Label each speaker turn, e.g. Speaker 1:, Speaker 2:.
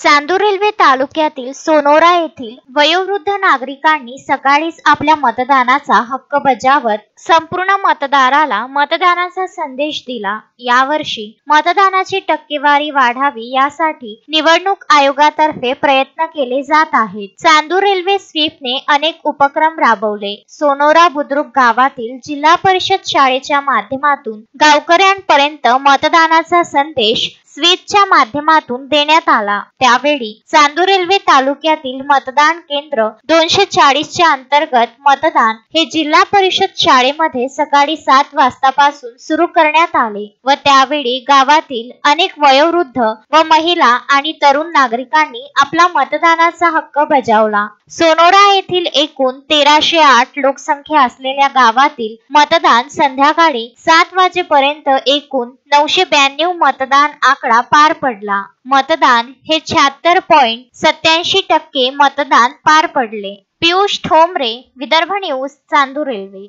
Speaker 1: Chandur railway तालुक्यातील Sonora येथील वयोवृद्ध नागरिकांनी सकाळीच आपल्या मतदानाचा हक्क बजावत संपूर्ण मतदाराला मतदानाचा संदेश दिला। यावर्षी मतदानाची टक्केवारी वाढावी यासाठी निवडणूक आयोगातर्फे प्रयत्न केले जात आहेत। चांदूर रेल्वे स्वीपने अनेक उपक्रम राबवले। सोनोरा बुद्रुक गावातील जिल्हा परिषद शाळेच्या माध्यमातून गावकऱ्यांपर्यंत मतदानाचा संदेश स्वीपच्या माध्यमातून देण्यात आला। त्यावेळी चांदूर रेल्वे तालुक्यातील मतदान केंद्र 240 च्या अंतर्गत मतदान हे जिल्हा परिषद शाळेमध्ये सकाळी 7 वाजतापासून सुरू करण्यात आले व त्यावेळी गावातील अनेक वयोवृद्ध व महिला आणि तरुण नागरिकांनी आपला मतदानाचा हक्क बजावला। सोनोरा येथील एकूण 1308 लोकसंख्या असलेल्या गावातील मतदान संध्याकाळी 7 वाजेपर्यंत एकूण 992 मतदान आकडा पार पडला। मतदान हे 76.87% मतदान पार पडले। Piyush Thombare, Vidarbha news, Chandur railway.